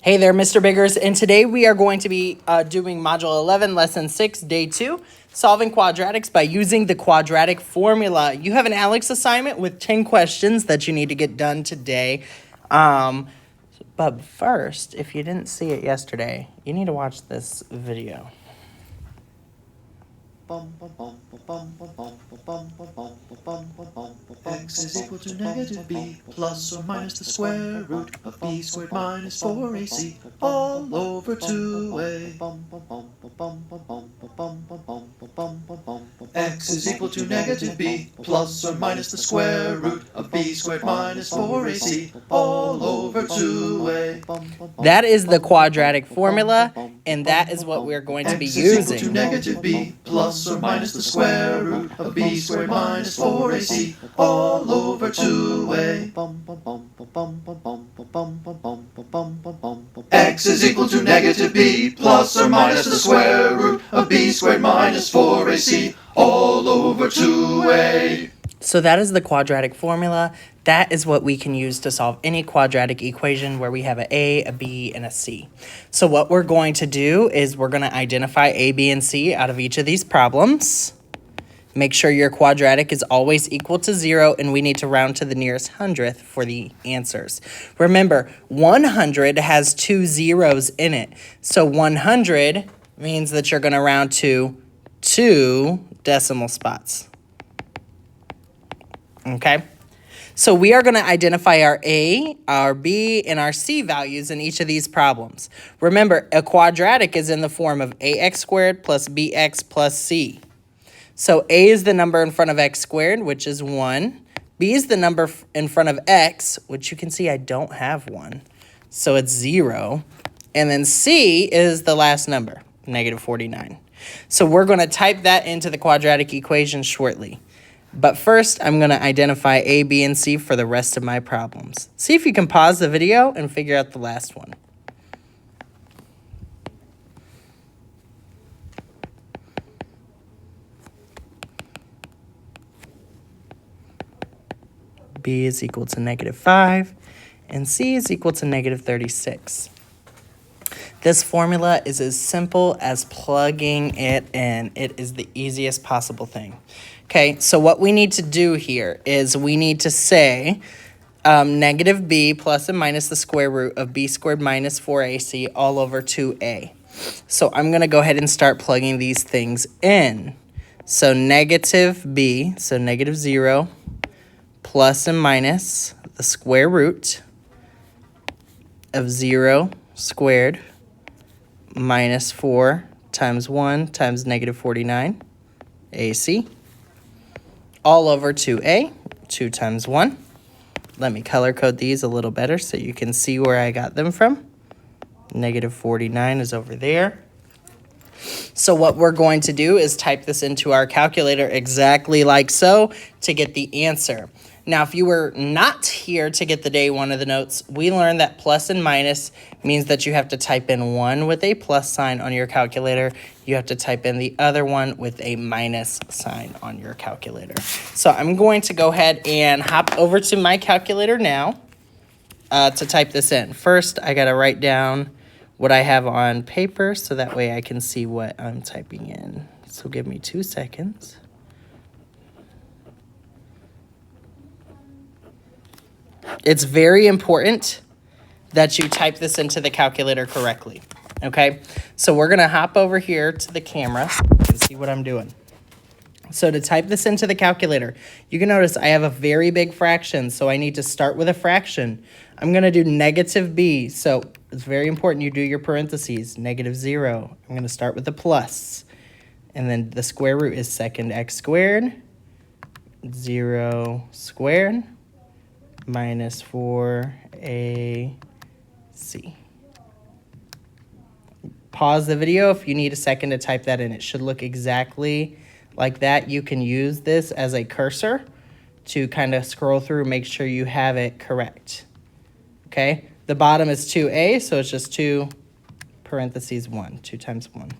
Hey there, Mr. Biggers, and today we are going to be doing Module 11, Lesson 6, Day 2, solving quadratics by using the quadratic formula. You have an Alex assignment with 10 questions that you need to get done today. But first, if you didn't see it yesterday, you need to watch this video. X is equal to negative b plus or minus the square root of b squared minus 4ac all over 2a. X is equal to negative b plus or minus the square root of b squared minus 4ac all over 2a. That is the quadratic formula, and that is what we're going to be X is equal to using. negative b plus or minus the square root of b squared minus 4ac all over 2a. X is equal to negative b plus or minus the square root of b squared minus 4ac all over 2a. So that is the quadratic formula. That is what we can use to solve any quadratic equation where we have an A, a B, and a C. So what we're going to do is we're going to identify A, B, and C out of each of these problems. Make sure your quadratic is always equal to 0, and we need to round to the nearest hundredth for the answers. Remember, 100 has 2 zeros in it. So 100 means that you're going to round to 2 decimal spots. Okay? So we are going to identify our A, our B, and our C values in each of these problems. Remember, a quadratic is in the form of ax squared plus bx plus c. So A is the number in front of x squared, which is 1. B is the number in front of x, which you can see I don't have 1. So it's 0. And then C is the last number, negative 49. So we're going to type that into the quadratic equation shortly. But first, I'm going to identify A, B, and C for the rest of my problems. See if you can pause the video and figure out the last one. B is equal to negative 5, and C is equal to negative 36. This formula is as simple as plugging it in. It is the easiest possible thing. Okay, so what we need to do here is we need to say negative b plus and minus the square root of b squared minus 4ac all over 2a. So I'm going to go ahead and start plugging these things in. So negative b, so negative 0, plus and minus the square root of 0 squared minus 4 times 1 times negative 49 ac all over 2a, 2 times 1. Let me color code these a little better so you can see where I got them from. Negative 49 is over there. So what we're going to do is type this into our calculator exactly like so to get the answer. Now, if you were not here to get the day one of the notes, we learned that plus and minus means that you have to type in one with a plus sign on your calculator. You have to type in the other one with a minus sign on your calculator. So I'm going to go ahead and hop over to my calculator now to type this in. First, I got to write down what I have on paper so that way I can see what I'm typing in. So give me 2 seconds. It's very important that you type this into the calculator correctly, okay? So we're going to hop over here to the camera and see what I'm doing. So to type this into the calculator, you can notice I have a very big fraction, so I need to start with a fraction. I'm going to do negative b, so it's very important you do your parentheses. Negative 0. I'm going to start with a plus, and then the square root is second x squared, 0 squared, minus 4ac. Pause the video if you need a second to type that in. It should look exactly like that. You can use this as a cursor to kind of scroll through, make sure you have it correct. Okay, the bottom is 2a, so it's just 2 parentheses 1, 2 times 1.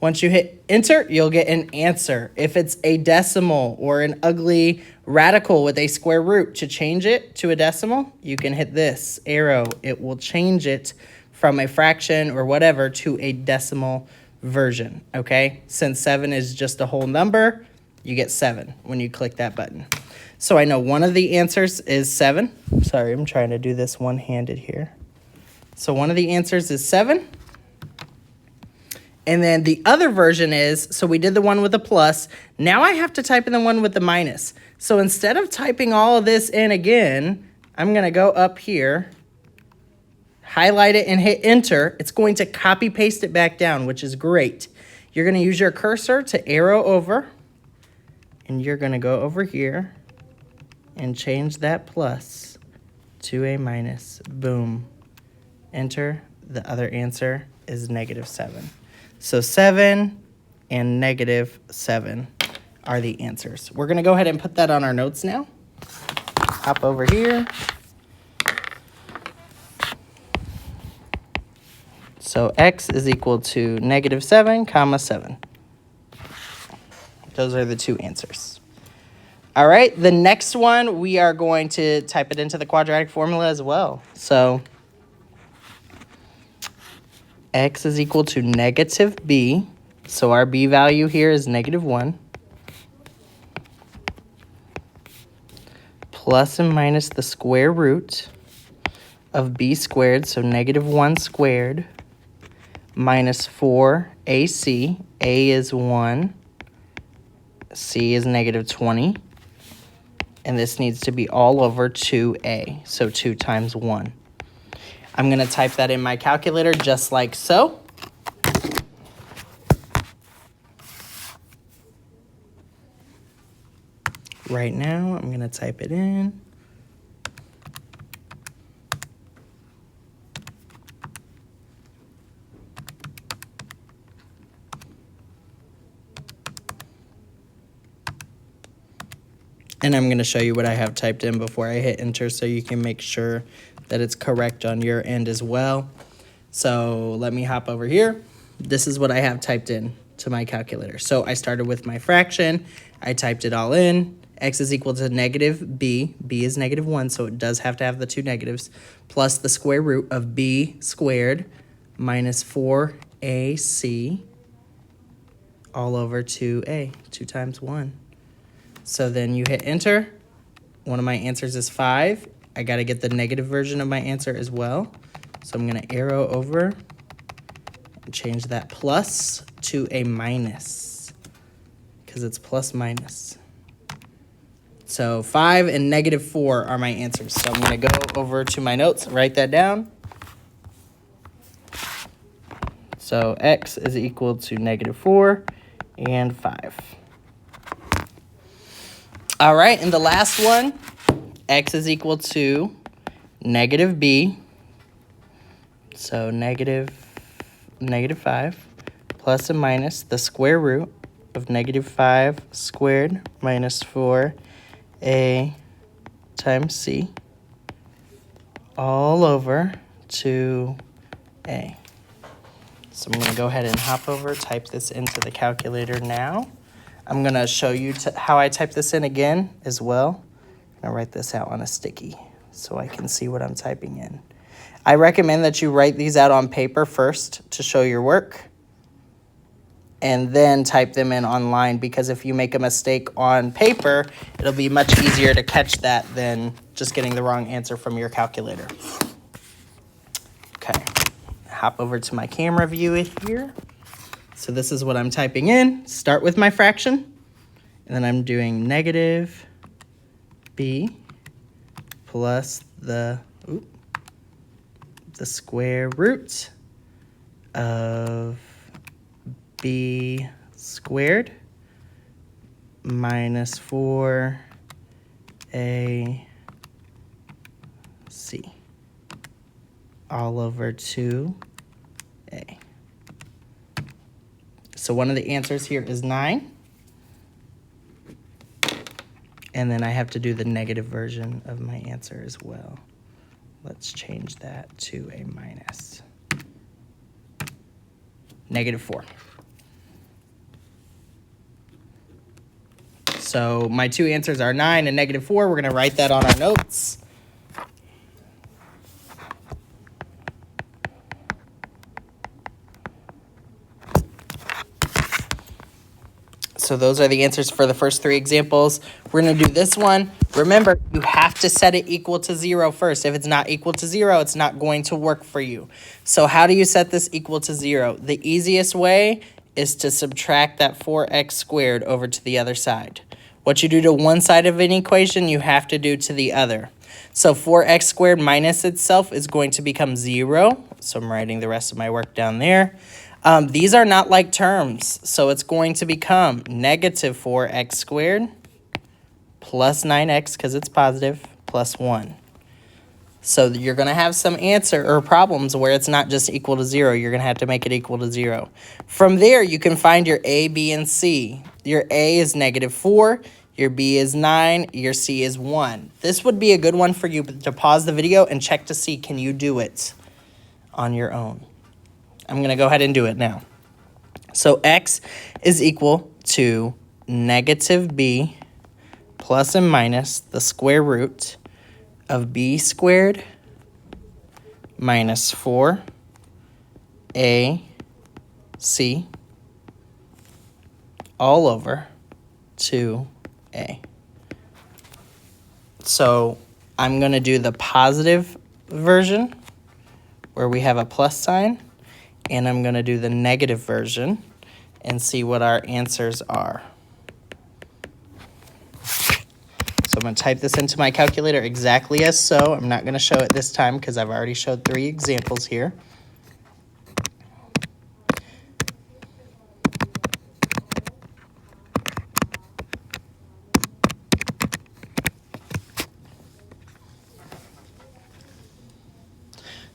Once you hit enter, you'll get an answer. If it's a decimal or an ugly radical with a square root, to change it to a decimal, you can hit this arrow. It will change it from a fraction or whatever to a decimal version, okay? Since 7 is just a whole number, you get 7 when you click that button. So I know one of the answers is 7. Sorry, I'm trying to do this one-handed here. So one of the answers is 7. And then the other version is, so we did the one with the plus. Now I have to type in the one with the minus. So instead of typing all of this in again, I'm going to go up here, highlight it, and hit enter. It's going to copy paste it back down, which is great. You're going to use your cursor to arrow over, and you're going to go over here and change that plus to a minus. Boom. Enter. The other answer is -7. So 7 and -7 are the answers. We're going to go ahead and put that on our notes now. Hop over here. So x is equal to -7, comma 7. Those are the two answers. All right, the next one, we are going to type it into the quadratic formula as well. So x is equal to -b. So our b value here is -1. Plus and minus the square root of b squared, so -1 squared, minus 4ac. A is 1. C is -20. And this needs to be all over 2a, so 2 times 1. I'm going to type that in my calculator just like so. Right now, I'm going to type it in. And I'm going to show you what I have typed in before I hit enter so you can make sure that it's correct on your end as well. So let me hop over here. This is what I have typed in to my calculator. So I started with my fraction. I typed it all in. X is equal to -b. B is -1, so it does have to have the two negatives, plus the square root of b squared minus 4ac all over 2a, 2 times 1. So then you hit enter. One of my answers is 5. I got to get the negative version of my answer as well. So I'm going to arrow over and change that plus to a minus because it's plus minus. So 5 and -4 are my answers. So I'm going to go over to my notes, write that down. So x is equal to -4 and 5. All right, and the last one, x is equal to -b. So -5 plus and minus the square root of -5 squared minus 4a times c all over 2a. So I'm going to go ahead and hop over, type this into the calculator now. I'm going to show you how I type this in again as well. I'm going to write this out on a sticky so I can see what I'm typing in. I recommend that you write these out on paper first to show your work and then type them in online, because if you make a mistake on paper, it'll be much easier to catch that than just getting the wrong answer from your calculator. Okay, hop over to my camera view here. So this is what I'm typing in. Start with my fraction, and then I'm doing -b plus the square root of b squared minus 4ac all over 2a. So one of the answers here is 9. And then I have to do the negative version of my answer as well. Let's change that to a minus. -4. So my two answers are 9 and -4. We're going to write that on our notes. So those are the answers for the first three examples. We're going to do this one. Remember, you have to set it equal to 0 first. If it's not equal to 0, it's not going to work for you. So how do you set this equal to 0? The easiest way is to subtract that 4x squared over to the other side. What you do to one side of an equation, you have to do to the other. So 4x squared minus itself is going to become 0. So I'm writing the rest of my work down there. These are not like terms, so it's going to become negative 4x squared plus 9x, because it's positive, plus 1. So you're going to have some answer or problems where it's not just equal to 0. You're going to have to make it equal to 0. From there, you can find your A, B, and C. Your A is -4, your B is 9, your C is 1. This would be a good one for you to pause the video and check to see, can you do it on your own? I'm going to go ahead and do it now. So x is equal to -b plus and minus the square root of b squared minus 4ac all over 2a. So I'm going to do the positive version where we have a plus sign, and I'm going to do the negative version and see what our answers are. So I'm going to type this into my calculator exactly as so. I'm not going to show it this time because I've already showed 3 examples here.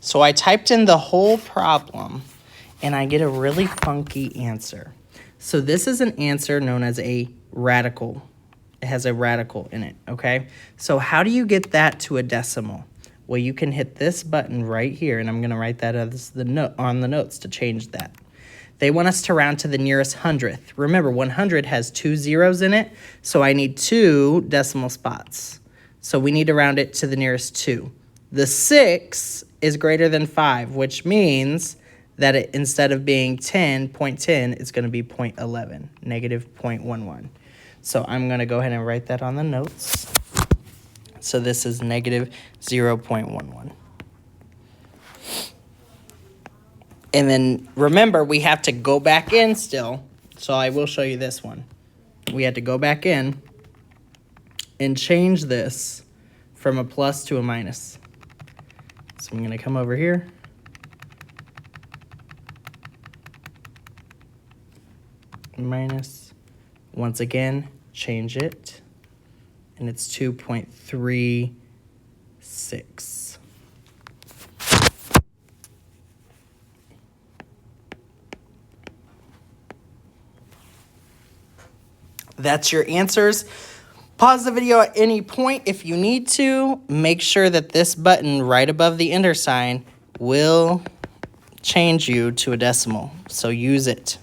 So I typed in the whole problem, and I get a really funky answer. So this is an answer known as a radical. It has a radical in it, okay? So how do you get that to a decimal? Well, you can hit this button right here, and I'm going to write that as the note on the notes to change that. They want us to round to the nearest hundredth. Remember, 100 has 2 zeros in it, so I need 2 decimal spots. So we need to round it to the nearest 2. The 6 is greater than 5, which means that it, instead of being 0.10, it's going to be 0.11, negative 0.11. So I'm going to go ahead and write that on the notes. So this is negative 0.11. And then remember, we have to go back in still. So I will show you this one. We had to go back in and change this from a plus to a minus. So I'm going to come over here. Minus. Once again, change it. And it's 2.36. That's your answers. Pause the video at any point if you need to. Make sure that this button right above the enter sign will change you to a decimal. So use it.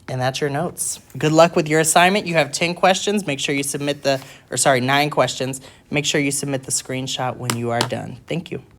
And that's your notes. Good luck with your assignment. You have 10 questions. Make sure you submit 9 questions. Make sure you submit the screenshot when you are done. Thank you.